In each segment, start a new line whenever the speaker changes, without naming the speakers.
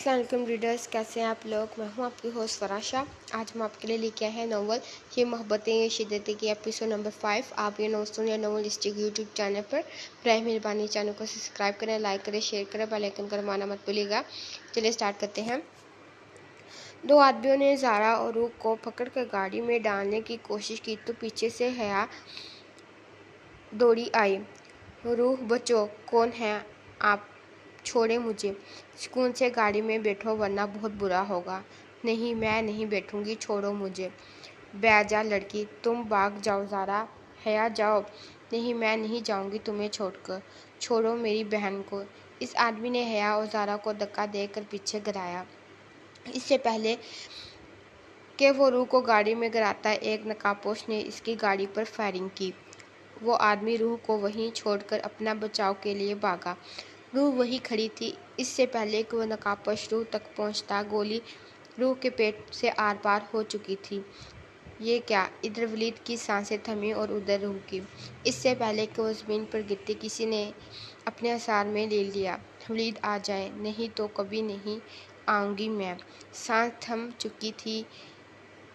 अस्सलाम वालेकुम रीडर्स, कैसे हैं आप लोग। मैं हूं आपकी होस्ट फराशा। आज हम आपके लिए लेके आए हैं नॉवल ये मोहब्बतें ये शिद्दतें की एपिसोड नंबर 5। आप ये नॉवलिस्टिक यूट्यूब चैनल पर प्राइम मेहरबानी चैनल को सब्सक्राइब करें, लाइक करें, शेयर करें, बेल आइकन को दबाना मत भूलिएगा। चलिए स्टार्ट करते हैं। दो आदमियों ने ज़ारा और रूह को पकड़कर गाड़ी में डालने की कोशिश की तो पीछे से हया दौड़ी आई। रूह बच्चों, कौन है आप, छोड़े मुझे, सुकून से गाड़ी में बैठो वरना बहुत बुरा होगा। नहीं, मैं नहीं बैठूंगी, छोड़ो मुझे। बेजा लड़की, तुम भाग जाओ ज़ारा। हया जाओ। नहीं, मैं नहीं जाऊंगी तुम्हें छोड़कर, छोड़ो मेरी बहन को। इस आदमी ने हया और ज़ारा को धक्का देकर पीछे गिराया। इससे पहले कि वो रूह को गाड़ी में गिराता, एक नकाबपोश ने इसकी गाड़ी पर फायरिंग की। वो आदमी रूह को वहीं छोड़कर अपना बचाव के लिए भागा। रूह वहीं खड़ी थी। इससे पहले कि वह नकाबपोश रूह तक पहुंचता, गोली रूह के पेट से आर पार हो चुकी थी। ये क्या? इधर वलीद की सांसें थमी और उधर रूह की। इससे पहले कि वह ज़मीन पर गिरती, किसी ने अपने असार में ले लिया। वलीद आ जाए, नहीं तो कभी नहीं आऊँगी मैं। सांस थम चुकी थी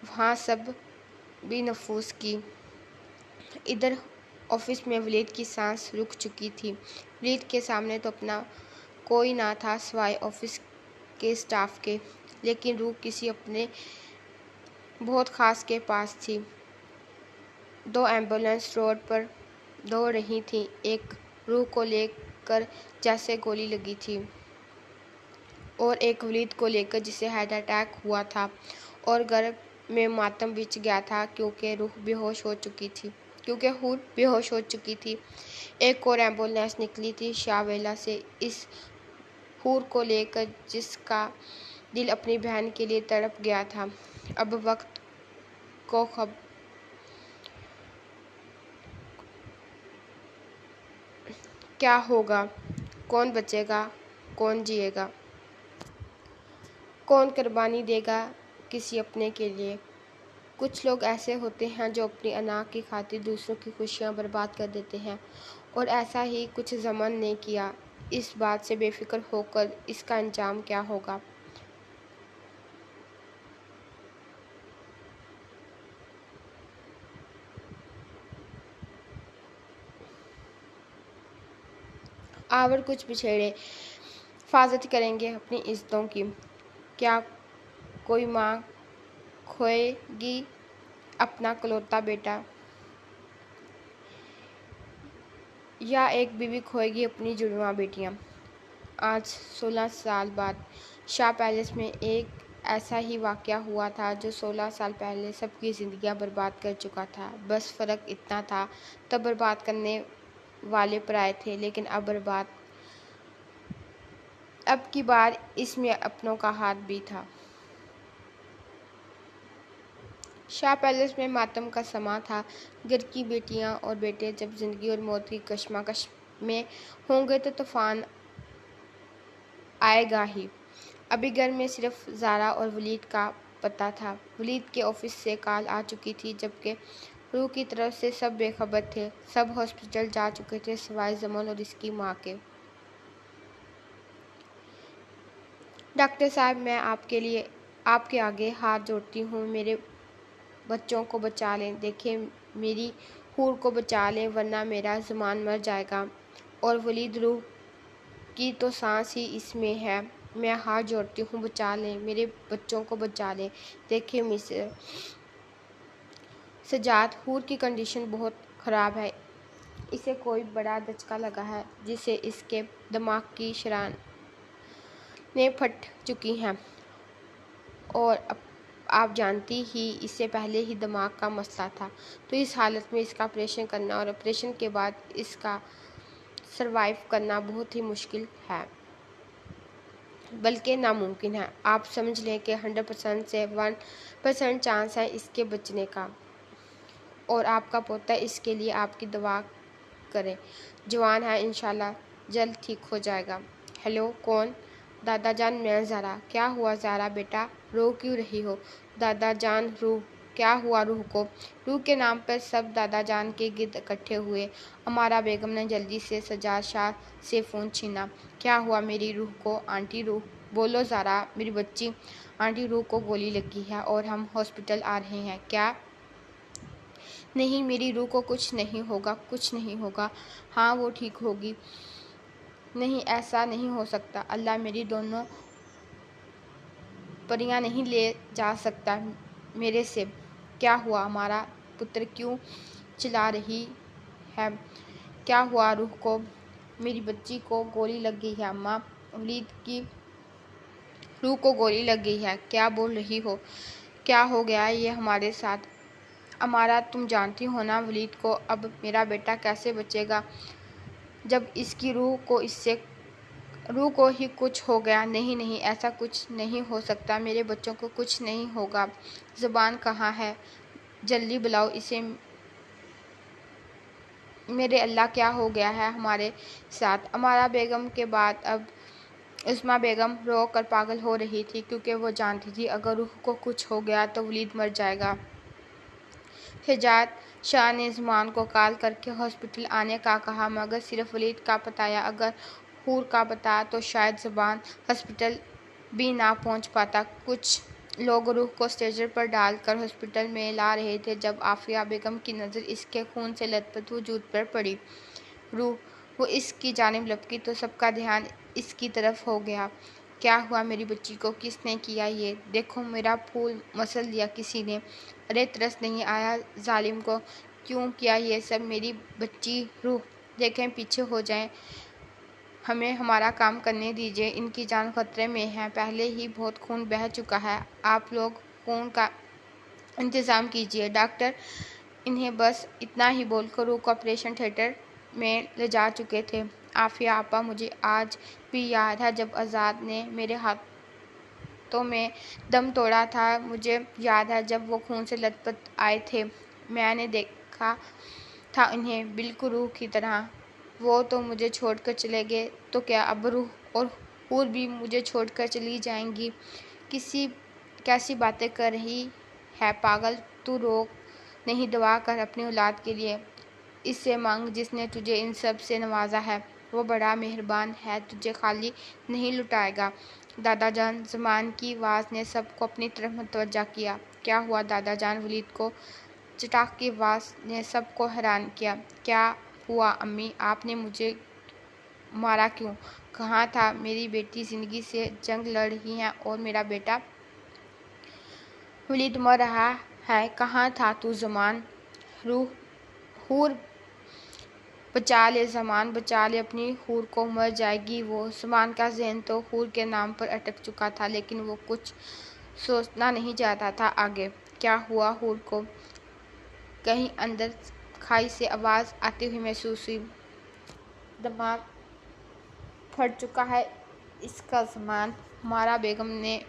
वहाँ सब भी नफूस की। इधर ऑफिस में वलीद की सांस रुक चुकी थी। वलीद के सामने तो अपना कोई ना था सिवाय ऑफिस के स्टाफ के, लेकिन रूह किसी अपने बहुत ख़ास के पास थी। दो एम्बुलेंस रोड पर दौड़ रही थी, एक रूह को लेकर जैसे गोली लगी थी और एक वलीद को लेकर जिसे हार्ट अटैक हुआ था और घर में मातम बिछ गया था क्योंकि हूर बेहोश हो चुकी थी। एक और एम्बुलेंस निकली थी शाहवेला से इस हूर को लेकर जिसका दिल अपनी बहन के लिए तड़प गया था। अब वक्त को क्या होगा, कौन बचेगा, कौन जिएगा, कौन कुर्बानी देगा किसी अपने के लिए। कुछ लोग ऐसे होते हैं जो अपनी अना की खातिर दूसरों की खुशियां बर्बाद कर देते हैं, और ऐसा ही कुछ ज़मन ने किया। इस बात से बेफिक्र होकर इसका अंजाम क्या होगा। आवर कुछ पिछेड़े हिफाजत करेंगे अपनी इज्जतों की। क्या कोई माँ खोएगी अपना कलौता बेटा, या एक बीवी खोएगी अपनी जुड़वा बेटियां। आज 16 साल बाद शाह पैलेस में एक ऐसा ही वाक़या हुआ था जो 16 साल पहले सबकी ज़िंदगियां बर्बाद कर चुका था। बस फ़र्क इतना था, तब बर्बाद करने वाले पराए थे, लेकिन अब की बार इसमें अपनों का हाथ भी था। शाह पैलेस में मातम का समा था। घर की बेटियां और बेटे जब ज़िंदगी और मौत की कशमकश में होंगे तो तूफ़ान आएगा ही। अभी घर में सिर्फ ज़ारा और वलीद का पता था। वलीद के ऑफिस से कॉल आ चुकी थी, जबकि रूह की तरफ से सब बेखबर थे। सब हॉस्पिटल जा चुके थे सिवाय जमल और इसकी माँ के। डॉक्टर साहब, मैं आपके आगे हाथ जोड़ती हूँ, मेरे बच्चों को बचा लें। देखिए, मेरी हूर को बचा लें वरना मेरा ज़मान मर जाएगा। और वलीद, रूह की तो सांस ही इसमें है। मैं हाथ जोड़ती हूँ, बचा लें, मेरे बच्चों को बचा लें। देखिए मिस्टर सजाद, हूर की कंडीशन बहुत ख़राब है। इसे कोई बड़ा धचका लगा है जिससे इसके दिमाग की शरानें फट चुकी हैं, और आप जानती ही इससे पहले ही दिमाग का मसला था। तो इस हालत में इसका ऑपरेशन करना और ऑपरेशन के बाद इसका सरवाइव करना बहुत ही मुश्किल है, बल्कि नामुमकिन है। आप समझ लें कि 100% से 1% चांस है इसके बचने का, और आपका पोता इसके लिए आपकी दुआ करे। जवान है, इंशाल्लाह जल्द ठीक हो जाएगा। हेलो, कौन? दादा जान, मैं ज़ारा। क्या हुआ ज़ारा बेटा, रो क्यों रही हो? दादा जान, रूह। क्या हुआ रूह को? रूह के नाम पर सब दादा जान के गिर्द इकट्ठे हुए। अमारा बेगम ने जल्दी से सजाद शाह से फ़ोन छीना। क्या हुआ मेरी रूह को? आंटी रूह बोलो ज़ारा मेरी बच्ची, आंटी रूह को गोली लगी है और हम हॉस्पिटल आ रहे हैं। क्या? नहीं, मेरी रूह को कुछ नहीं होगा, कुछ नहीं होगा। हाँ, वो ठीक होगी। नहीं, ऐसा नहीं हो सकता। अल्लाह मेरी दोनों परियां नहीं ले जा सकता मेरे से। क्या हुआ? हमारा पुत्र क्यों चिल्ला रही है? क्या हुआ रूह को? मेरी बच्ची को गोली लग गई है अम्मा। वलीद की रूह को गोली लग गई है। क्या बोल रही हो? क्या हो गया ये हमारे साथ? अमारा, तुम जानती हो ना वलीद को। अब मेरा बेटा कैसे बचेगा जब इसकी रूह को ही कुछ हो गया? नहीं नहीं, ऐसा कुछ नहीं हो सकता। मेरे बच्चों को कुछ नहीं होगा। ज़ुबान कहाँ है? जल्दी बुलाओ इसे। मेरे अल्लाह, क्या हो गया है हमारे साथ? अमारा बेगम के बाद अब उस्मा बेगम रो कर पागल हो रही थी, क्योंकि वो जानती थी अगर रूह को कुछ हो गया तो वलीद मर जाएगा। हिजात शाह ने ज़ुबान को कॉल करके हॉस्पिटल आने का कहा, मगर सिर्फ वलीद का बताया। अगर हूर का बताया तो शायद ज़ुबान हॉस्पिटल भी ना पहुंच पाता। कुछ लोग रूह को स्ट्रेचर पर डालकर हॉस्पिटल में ला रहे थे जब आफिया बेगम की नज़र इसके खून से लथपथ वजूद पर पड़ी। रूह, वो इसकी जानिब लपकी तो सबका ध्यान इसकी तरफ हो गया। क्या हुआ मेरी बच्ची को? किसने किया ये? देखो, मेरा फूल मसल दिया किसी ने। अरे, तरस नहीं आया जालिम को? क्यों किया ये सब? मेरी बच्ची रूह, देखें, पीछे हो जाएं, हमें हमारा काम करने दीजिए। इनकी जान खतरे में है। पहले ही बहुत खून बह चुका है। आप लोग खून का इंतज़ाम कीजिए। डॉक्टर इन्हें बस इतना ही बोलकर रूह को ऑपरेशन थिएटर में ले जा चुके थे। आफिया आपा, मुझे आज भी याद है जब आज़ाद ने मेरे हाथों में दम तोड़ा था। मुझे याद है जब वो खून से लथपथ आए थे। मैंने देखा था इन्हें, बिल्कुल रूह की तरह। वो तो मुझे छोड़कर चले गए, तो क्या अब रूह और हूर भी मुझे छोड़कर चली जाएंगी? कैसी बातें कर रही है पागल? तू रो नहीं, दुआ कर अपनी औलाद के लिए। इससे मांग जिसने तुझे इन सब से नवाजा है। वो बड़ा मेहरबान है, तुझे खाली नहीं लुटाएगा। दादा जान, ज़ुबान की आवाज़ ने सबको अपनी तरफ मुतवज्जा किया। क्या हुआ दादा जान? वलीद को चटाक की आवाज़ ने सबको हैरान किया। क्या हुआ अम्मी? आपने मुझे मारा क्यों? कहाँ था? मेरी बेटी ज़िंदगी से जंग लड़ रही है और मेरा बेटा वलीद मर रहा है। कहाँ था तू ज़ुबान? हूर, बचा ले ज़ुबान, बचा ले अपनी हूर को, मर जाएगी वो। ज़ुबान का ज़हन तो हूर के नाम पर अटक चुका था, लेकिन वो कुछ सोचना नहीं चाहता था आगे। क्या हुआ हूर को? कहीं अंदर खाई से आवाज़ आती हुई महसूस हुई। दिमाग फट चुका है इसका ज़ुबान। हमारा बेगम ने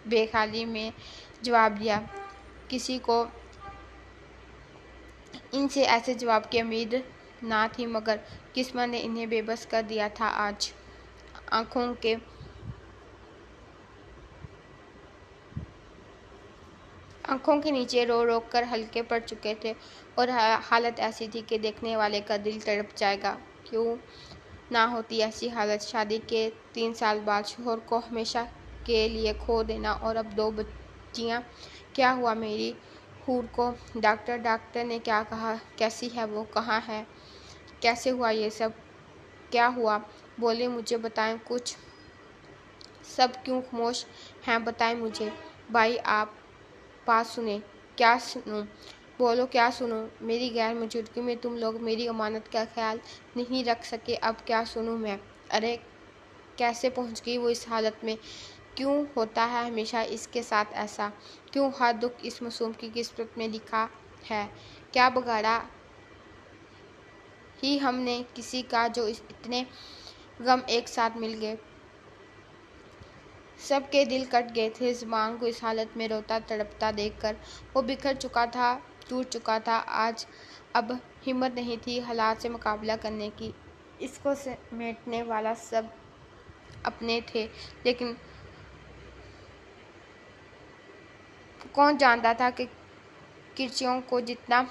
बेख्याली में जवाब दिया। किसी को इनसे ऐसे जवाब की उम्मीद ना थी, मगर किस्मत ने इन्हें बेबस कर दिया था। आज आंखों के नीचे रो रो कर हल्के पड़ चुके थे और हालत ऐसी थी कि देखने वाले का दिल तड़प जाएगा। क्यों ना होती ऐसी हालत? शादी के 3 साल बाद शोहर को हमेशा के लिए खो देना और अब 2 बच्चियां। क्या हुआ मेरी हूर को? डॉक्टर ने क्या कहा? कैसी है वो? कहाँ है? कैसे हुआ ये सब? क्या हुआ? बोले, मुझे बताएं कुछ। सब क्यों खामोश हैं? बताएं मुझे। भाई, आप बात सुने। क्या सुनूं? बोलो, क्या सुनूं? मेरी गैर मौजूदगी में तुम लोग मेरी अमानत का ख्याल नहीं रख सके। अब क्या सुनूं मैं? अरे, कैसे पहुंच गई वो इस हालत में? क्यों होता है हमेशा इसके साथ ऐसा? क्यों हर दुख इस मासूम की किस्मत में लिखा है? क्या बिगाड़ा ही हमने किसी का जो इतने गम एक साथ मिल गए? सबके दिल कट गए थे ज़ुबान को इस हालत में रोता तड़पता देखकर। वो बिखर चुका था, टूट चुका था। आज अब हिम्मत नहीं थी हालात से मुकाबला करने की। इसको समेटने वाला सब अपने थे, लेकिन कौन जानता था कि किरचियों को जितना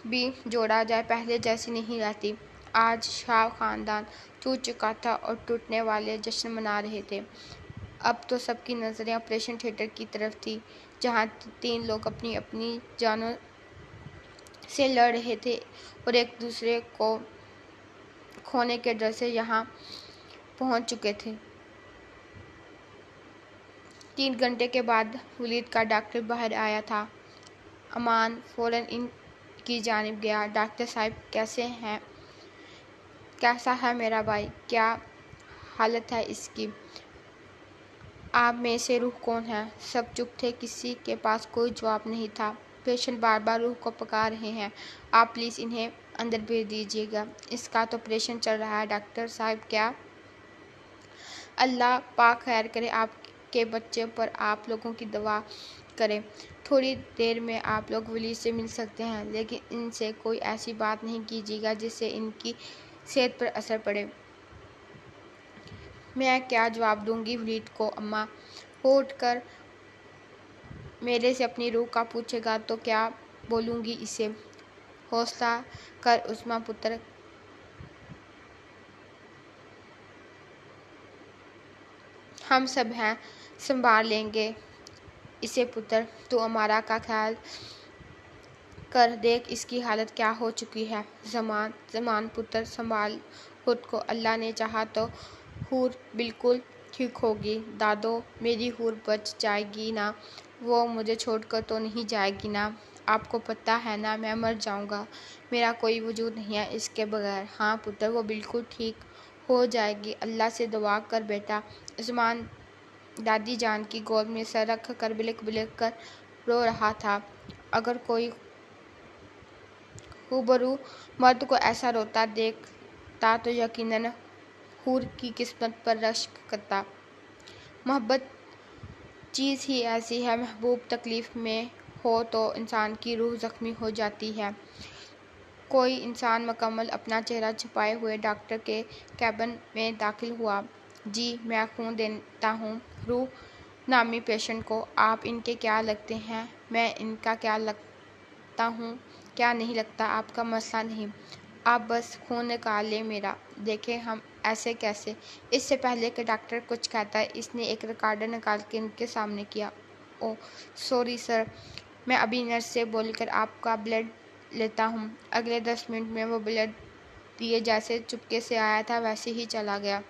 भी जोड़ा जाए पहले जैसी नहीं रहती। आज शाह खानदान टूट चुका था और टूटने वाले जश्न मना रहे थे। अब तो सबकी नज़रें ऑपरेशन थिएटर की तरफ थी, जहाँ 3 लोग अपनी अपनी जानों से लड़ रहे थे और एक दूसरे को खोने के डर से यहाँ पहुँच चुके थे। 3 घंटे के बाद वलीद का डॉक्टर बाहर आया था। अमान फ़ौरन इनकी जानिब गया। डॉक्टर साहब कैसा है मेरा भाई? क्या हालत है इसकी? आप में से रूह कौन है? सब चुप थे, किसी के पास कोई जवाब नहीं था। पेशेंट बार बार रूह को पका रहे हैं। आप प्लीज़ इन्हें अंदर भेज दीजिएगा, इसका तो ऑपरेशन चल रहा है। डॉक्टर साहब क्या? अल्लाह पाक खैर करे आपके बच्चे पर, आप लोगों की दुआ करें। थोड़ी देर में आप लोग वली से मिल सकते हैं, लेकिन इनसे कोई ऐसी बात नहीं कीजिएगा जिससे इनकी सेहत पर असर पड़े। मैं क्या जवाब दूंगी वलीद को? अम्मा हो उठकर मेरे से अपनी रूह का पूछेगा तो क्या बोलूँगी इसे? हौसला कर उस्मा पुत्र, हम सब हैं, संभाल लेंगे इसे पुत्र। तू अमारा का ख्याल कर, देख इसकी हालत क्या हो चुकी है। जमान पुत्र संभाल खुद को, अल्लाह ने चाहा तो हूर बिल्कुल ठीक होगी। दादो मेरी हूर बच जाएगी ना? वो मुझे छोड़कर तो नहीं जाएगी ना? आपको पता है ना मैं मर जाऊंगा, मेरा कोई वजूद नहीं है इसके बगैर। हाँ पुत्र, वो बिल्कुल ठीक हो जाएगी, अल्लाह से दुआ कर बेटा। उस्मान दादी जान की गोद में सर रख कर बिलक बिलक कर रो रहा था। अगर कोई रूबरू मर्द को ऐसा रोता देखता तो यकीनन हूर की किस्मत पर रश्क करता। मोहब्बत चीज़ ही ऐसी है, महबूब तकलीफ़ में हो तो इंसान की रूह ज़ख्मी हो जाती है। कोई इंसान मुकम्मल अपना चेहरा छुपाए हुए डॉक्टर के कैबिन में दाखिल हुआ। जी मैं खून देता हूँ रूह नामी पेशेंट को। आप इनके क्या लगते हैं? मैं इनका क्या लगता हूँ? क्या नहीं लगता, आपका मसला नहीं, आप बस खून निकाल लें मेरा। देखें हम ऐसे कैसे? इससे पहले कि डॉक्टर कुछ कहता है, इसने एक रिकॉर्डर निकाल के इनके सामने किया। ओह सॉरी सर, मैं अभी नर्स से बोलकर आपका ब्लड लेता हूँ। अगले 10 मिनट में वो ब्लड दिए जैसे चुपके से आया था वैसे ही चला गया।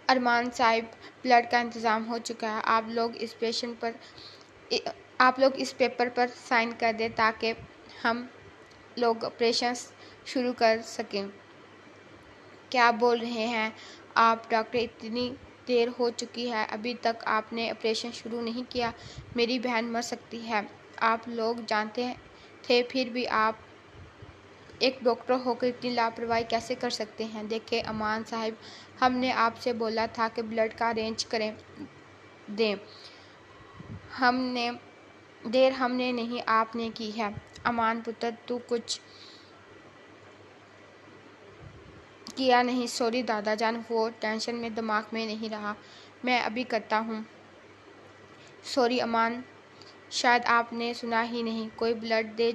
अरमान साहिब, ब्लड का इंतज़ाम हो चुका है, आप लोग इस पेपर पर साइन कर दें ताकि हम लोग ऑपरेशन शुरू कर सकें। क्या बोल रहे हैं आप डॉक्टर? इतनी देर हो चुकी है, अभी तक आपने ऑपरेशन शुरू नहीं किया। मेरी बहन मर सकती है, आप लोग जानते थे, फिर भी आप एक डॉक्टर होकर इतनी लापरवाही कैसे कर सकते हैं? देखें अमान साहिब, हमने आपसे बोला था कि ब्लड का अरेंज करें दें, हमने नहीं आपने की है। अमान पुत्र तू कुछ किया नहीं? सॉरी दादा जान, वो टेंशन में दिमाग में नहीं रहा, मैं अभी करता हूँ। सॉरी अमान, शायद आपने सुना ही नहीं, कोई ब्लड दे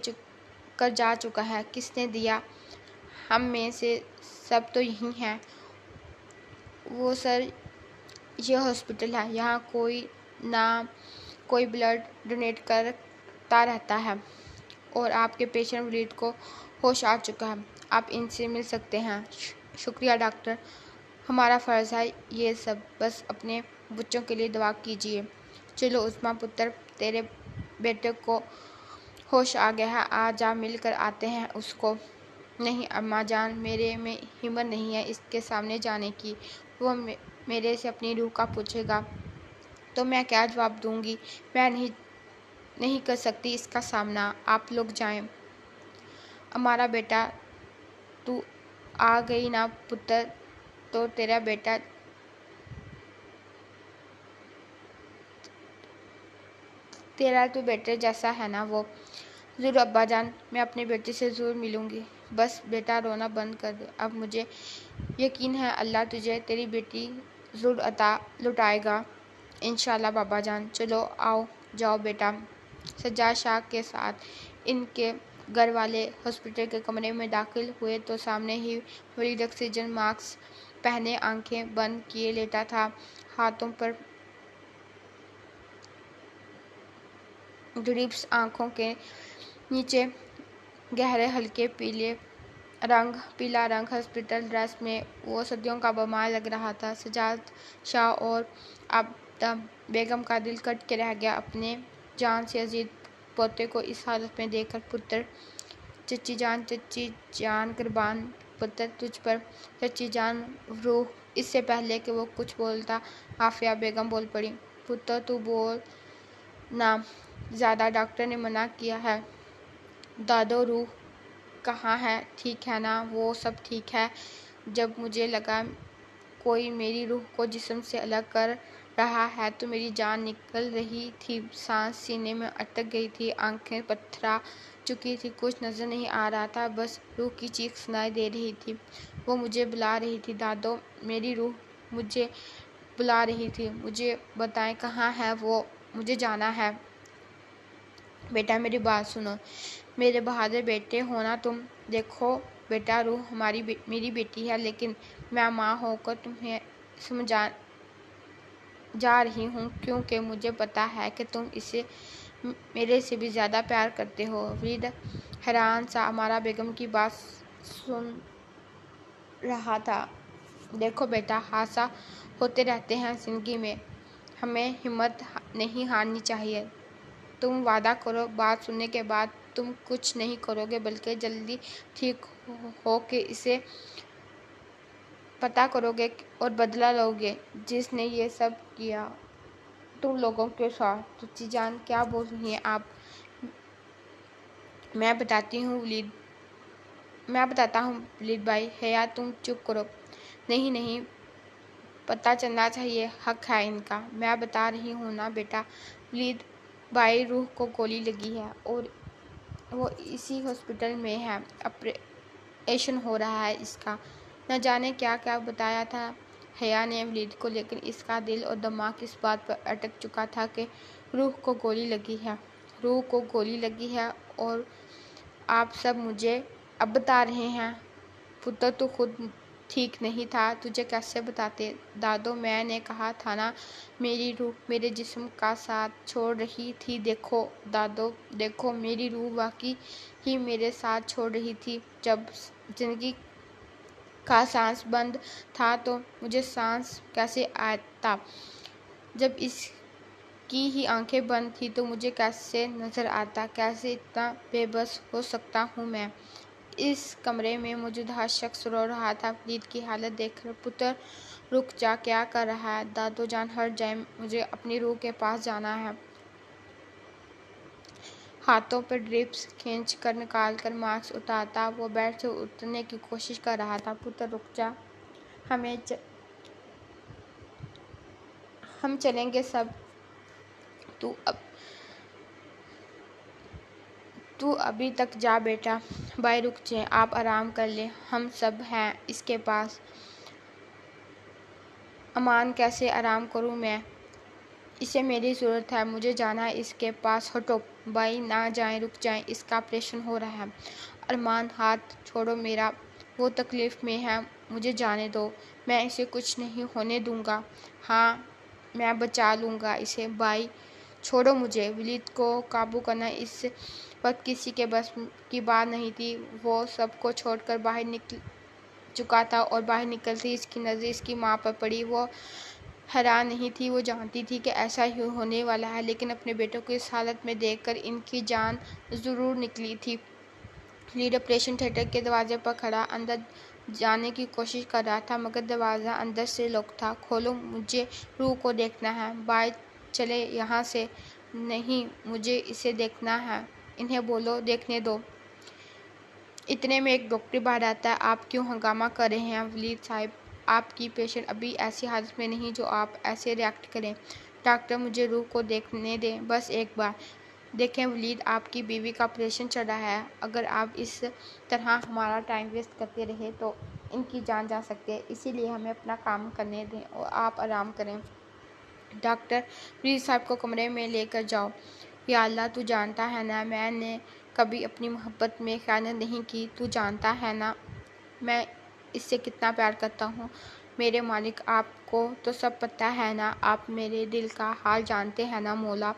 कर जा चुका है। किसने दिया? हम में से सब तो यहीं हैं। वो सर, यह हॉस्पिटल है, यहाँ कोई ना कोई ब्लड डोनेट करता रहता है और आपके पेशेंट वलीद को होश आ चुका है, आप इनसे मिल सकते हैं। शुक्रिया डॉक्टर, हमारा फ़र्ज़ है ये सब, बस अपने बच्चों के लिए दुआ कीजिए। चलो उस्मा पुत्र, तेरे बेटे को होश आ गया है, आ जा मिल कर आते हैं उसको। नहीं अम्मा जान, मेरे में हिम्मत नहीं है इसके सामने जाने की। वो मेरे से अपनी रूह का पूछेगा तो मैं क्या जवाब दूंगी? मैं नहीं कर सकती इसका सामना, आप लोग जाएं। हमारा बेटा, तू आ गई ना पुत्र, तो तेरा बेटा तेरा तो बेटे जैसा है ना वो। ज़रूर अब्बा जान, मैं अपने बेटे से ज़रूर मिलूँगी। बस बेटा रोना बंद कर दे, अब मुझे यकीन है अल्लाह तुझे तेरी बेटी ज़रूर अता लुटाएगा इंशाल्लाह बाबा जान। चलो आओ जाओ बेटा। सज्जाद शाह के साथ इनके घर वाले हॉस्पिटल के कमरे में दाखिल हुए तो सामने ही वलीद ऑक्सीजन मास्क पहने आंखें बंद किए लेटा था। हाथों पर ड्रिप्स, आंखों के नीचे गहरे हल्के पीला रंग। हॉस्पिटल ड्रेस में वो सदियों का बीमार लग रहा था। सजाद शाह और आबिदा बेगम का दिल कट के रह गया अपने जान से अजीज पोते को इस हालत में देखकर। पुत्र, चच्ची जान कुर्बान पुत्र तुझ पर, चच्ची जान रूह। इससे पहले कि वो कुछ बोलता, आफिया बेगम बोल पड़ी। पुत्र तू बोल ना ज़्यादा, डॉक्टर ने मना किया है। दादो रूह कहाँ है? ठीक है ना? वो सब ठीक है। जब मुझे लगा कोई मेरी रूह को जिस्म से अलग कर रहा है तो मेरी जान निकल रही थी। सांस सीने में अटक गई थी, आंखें पथरा चुकी थी, कुछ नजर नहीं आ रहा था, बस रूह की चीख सुनाई दे रही थी। वो मुझे बुला रही थी। दादो, मेरी रूह मुझे बुला रही थी। मुझे बताएं कहाँ है वो, मुझे जाना है। बेटा मेरी बात सुनो, मेरे बहादुर बेटे हो ना तुम। देखो बेटा, रूह मेरी बेटी है, लेकिन मैं माँ होकर तुम्हें समझा जा रही हूँ क्योंकि मुझे पता है कि तुम इसे मेरे से भी ज़्यादा प्यार करते हो। वलीद हैरान सा अमारा बेगम की बात सुन रहा था। देखो बेटा, हादसा होते रहते हैं ज़िंदगी में, हमें हिम्मत नहीं हारनी चाहिए। तुम वादा करो, बात सुनने के बाद तुम कुछ नहीं करोगे बल्कि जल्दी ठीक हो के इसे पता करोगे और बदला लोगे जिसने ये सब किया तुम लोगों के साथ। चच्ची जान क्या बोल रही हैं आप? मैं बताता हूँ वलीद भाई। हया तुम चुप करो। नहीं, पता चलना चाहिए, हक है इनका। मैं बता रही हूँ ना बेटा। वलीद भाई, रूह को गोली लगी है और वो इसी हॉस्पिटल में है, ऑपरेशन हो रहा है इसका। न जाने क्या क्या बताया था हया ने वलीद को, लेकिन इसका दिल और दिमाग इस बात पर अटक चुका था कि रूह को गोली लगी है। रूह को गोली लगी है और आप सब मुझे अब बता रहे हैं? पुत्र तू खुद ठीक नहीं था, तुझे कैसे बताते? दादो, मैंने कहा था ना, मेरी रूह मेरे जिस्म का साथ छोड़ रही थी। देखो दादो, देखो, मेरी रूह वाकई ही मेरे साथ छोड़ रही थी। जब जिंदगी का सांस बंद था तो मुझे सांस कैसे आता? जब इसकी ही आंखें बंद थी तो मुझे कैसे नजर आता? कैसे इतना बेबस हो सकता हूँ मैं? इस कमरे में मौजूद हर शख्स रो रहा था वलीद की हालत देखकर। पुत्र रुक जा, क्या कर रहा है? दादो जान हट जाए, मुझे अपनी रूह के पास जाना है। हाथों पर ड्रिप्स खींच कर निकाल कर मास्क उतारता वो बेड से उतरने की कोशिश कर रहा था। पुत्र रुक जा, हम चलेंगे सब। तू अभी तक जा बेटा। भाई रुक जाए, आप आराम कर ले, हम सब हैं इसके पास। अमान, कैसे आराम करूं मैं? इसे मेरी ज़रूरत है, मुझे जाना है इसके पास। हटो भाई, ना जाएं, रुक जाएं, इसका ऑपरेशन हो रहा है। अरमान, हाथ छोड़ो मेरा, वो तकलीफ़ में है, मुझे जाने दो, मैं इसे कुछ नहीं होने दूंगा। हाँ, मैं बचा लूँगा इसे। भाई छोड़ो मुझे। वलीद को काबू करना इस वक्त किसी के बस की बात नहीं थी। वो सबको छोड़कर बाहर निकल चुका था और बाहर निकलते ही इसकी नज़र इसकी माँ पर पड़ी। वो हैरान नहीं थी, वो जानती थी कि ऐसा ही होने वाला है, लेकिन अपने बेटों को इस हालत में देखकर इनकी जान ज़रूर निकली थी। वलीद ऑपरेशन थिएटर के दरवाजे पर खड़ा अंदर जाने की कोशिश कर रहा था, मगर दरवाज़ा अंदर से लॉक था। खोलो, मुझे रूह को देखना है। बाय, चले यहाँ से। नहीं, मुझे इसे देखना है। इन्हें बोलो देखने दो। इतने में एक डॉक्टर बाहर आता है। आप क्यों हंगामा कर रहे हैं वलीद साहब? आपकी पेशेंट अभी ऐसी हालत में नहीं जो आप ऐसे रिएक्ट करें। डॉक्टर, मुझे रूह को देखने दें, बस एक बार। देखें वलीद, आपकी बीवी का ऑपरेशन चल रहा है। अगर आप इस तरह हमारा टाइम वेस्ट करते रहे तो इनकी जान जा सकती है, इसीलिए हमें अपना काम करने दें और आप आराम करें। डॉक्टर, वलीद साहब को कमरे में लेकर जाओ। या अल्लाह, तू जानता है ना, मैंने कभी अपनी मोहब्बत में ख़यानत नहीं की। तू जानता है ना मैं इससे कितना प्यार करता हूँ। मेरे मालिक, आपको तो सब पता है ना, आप मेरे दिल का हाल जानते हैं ना मौला।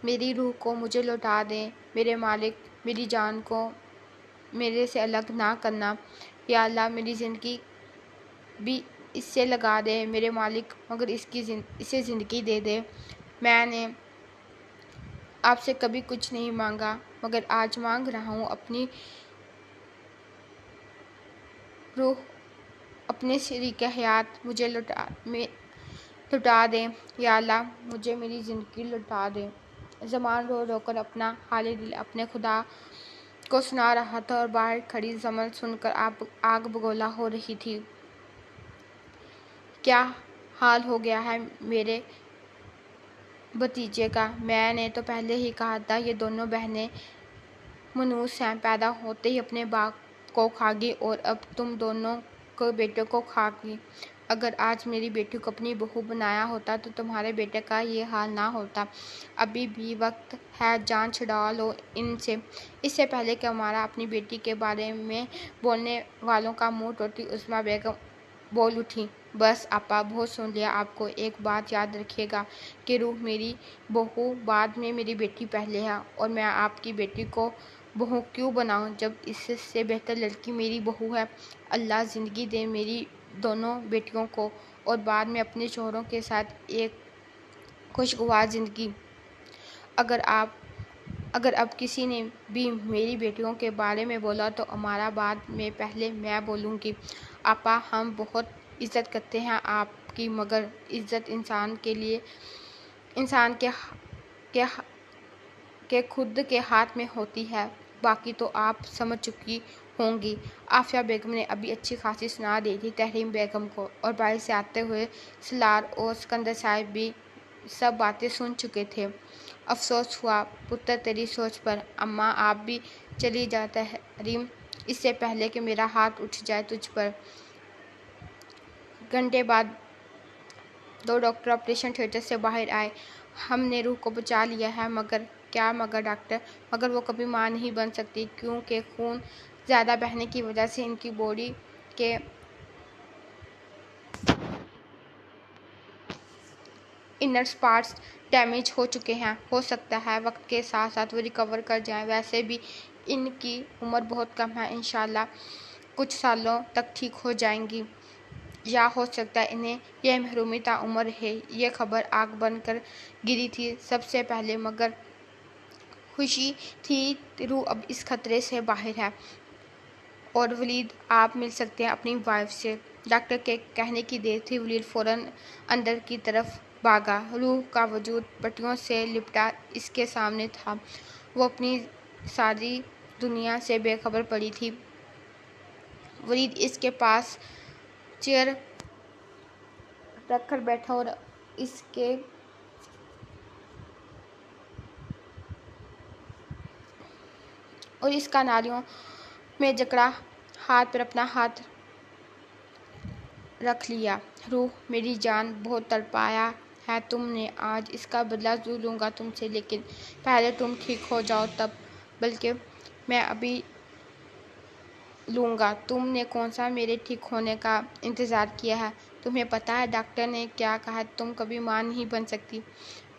मेरी रूह को मुझे लौटा दें मेरे मालिक, मेरी जान को मेरे से अलग ना करना। या अल्लाह, मेरी ज़िंदगी भी इससे लगा दे मेरे मालिक, मगर इसे ज़िंदगी दे दे। मैंने आपसे कभी कुछ नहीं मांगा, मगर आज मांग रहा हूँ। अपनी रूह, अपने शरीक हयात मुझे लौटा दें। या अल्लाह, मुझे मेरी ज़िंदगी लौटा दें। ज़मान रो रो कर अपना हाल दिल अपने खुदा को सुना रहा था और बाहर खड़ी जमल सुनकर आग बगोला हो रही थी। क्या हाल हो गया है मेरे भतीजे का? मैंने तो पहले ही कहा था ये दोनों बहनें मनूस हैं, पैदा होते ही अपने बाप को खागी और अब तुम दोनों को बेटे को खागी। अगर आज मेरी बेटी को अपनी बहू बनाया होता तो तुम्हारे बेटे का ये हाल ना होता। अभी भी वक्त है, जान छुड़ा लो इनसे, इससे पहले कि हमारा अपनी बेटी के बारे में बोलने वालों का मुंह टोटी उस्मा बेगम बोल उठी। बस आपा, बहुत सुन लिया आपको। एक बात याद रखिएगा कि रूह मेरी बहू बाद में, मेरी बेटी पहले है। और मैं आपकी बेटी को बहू क्यों बनाऊं जब इससे बेहतर लड़की मेरी बहू है। अल्लाह ज़िंदगी दे मेरी दोनों बेटियों को और बाद में अपने शोहरों के साथ एक खुशगवार ज़िंदगी। अगर अब किसी ने भी मेरी बेटियों के बारे में बोला तो हमारा बाद में पहले मैं बोलूँगी। आपा, हम बहुत इज़्ज़त करते हैं आपकी, मगर इज़्ज़त इंसान के के खुद के हाथ में होती है। बाकी तो आप समझ चुकी होंगी। आफिया बेगम ने अभी अच्छी खासी सुना दी थी तहरीम बेगम को, और बाहर से आते हुए सलार और सिकंदर साहब भी सब बातें सुन चुके थे। अफसोस हुआ पुत्र तेरी सोच पर। अम्मा, आप भी चली जा तहरीम, इससे पहले कि मेरा हाथ उठ जाए तुझ पर। घंटे बाद 2 डॉक्टर ऑपरेशन थिएटर से बाहर आए। हमने रूह को बचा लिया है। मगर क्या मगर डॉक्टर? मगर वो कभी मां नहीं बन सकती, क्योंकि खून ज़्यादा बहने की वजह से इनकी बॉडी के इनर पार्ट्स डैमेज हो चुके हैं। हो सकता है वक्त के साथ साथ वो रिकवर कर जाएं। वैसे भी इनकी उम्र बहुत कम है, इंशाल्लाह कुछ सालों तक ठीक हो जाएंगी। या हो सकता है इन्हें यह महरूमी ताउम्र है। ये खबर आग बनकर गिरी थी सबसे पहले, मगर खुशी थी रूह अब इस खतरे से बाहर है। और वलीद, आप मिल सकते हैं अपनी वाइफ से। डॉक्टर के कहने की देर थी। वलीद फ़ौरन अंदर की तरफ भागा। रूह का वजूद पट्टियों से लिपटा इसके सामने था। वो अपनी सारी दुनिया से बेखबर पड़ी थी। वलीद इसके पास चेयर रखकर बैठा और इसका नालियों में जकड़ा हाथ पर अपना हाथ रख लिया। रूह, मेरी जान, बहुत तड़पाया है तुमने। आज इसका बदला ज़रूर लूँगा तुमसे, लेकिन पहले तुम ठीक हो जाओ तब। बल्कि मैं अभी लूँगा। तुमने कौन सा मेरे ठीक होने का इंतज़ार किया है? तुम्हें पता है डॉक्टर ने क्या कहा? तुम कभी मां नहीं बन सकती।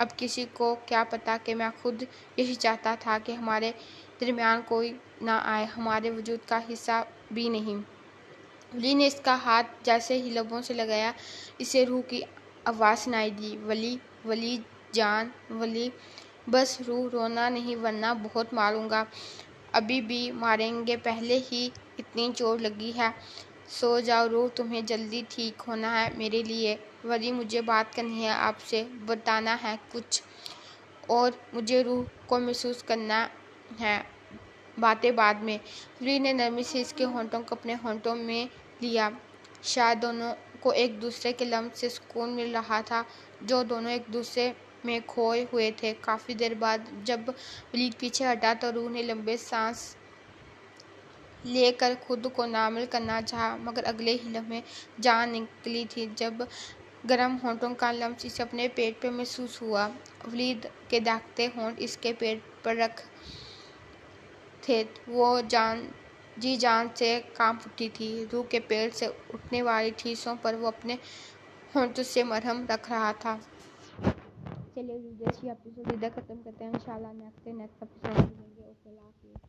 अब किसी को क्या पता कि मैं खुद यही चाहता था कि हमारे दरमियान कोई ना आए, हमारे वजूद का हिस्सा भी नहीं। वली ने इसका हाथ जैसे ही लबों से लगाया, इसे रूह की आवाज़ सुनाई दी, वली, वली जान, वली। बस रूह, रोना नहीं वरना बहुत मारूंगा। अभी भी मारेंगे, पहले ही इतनी चोट लगी है। सो जाओ रूह, तुम्हें जल्दी ठीक होना है मेरे लिए। वली, मुझे बात करनी है आपसे, बताना है कुछ, और मुझे रूह को महसूस करना है, बातें बाद में। वली ने नरमी से इसके होंठों को अपने होंठों में लिया। शायद दोनों को एक दूसरे के लम्स से सुकून मिल रहा था, जो दोनों एक दूसरे में खोए हुए थे। काफ़ी देर बाद जब वलीद पीछे हटा तो रूह ने लंबे सांस लेकर खुद को नामिल करना चाहा, मगर अगले ही लम्हे जान निकली थी जब गर्म होंठों का लम्स इसे अपने पेट पर महसूस हुआ। वलीद के दागते होंठ इसके पेट पर रख थे। वो जान जी जान से कांप उठी थी। रूह के पेड़ से उठने वाली ठेसों पर वो अपने होंठों से मरहम रख रहा था। चलिए जैसे एपिसोड इधर खत्म करते हैं। इंशाल्लाह नेक्स्ट एपिसोड मिलेंगे। ओके, अल्लाह हाफिज़।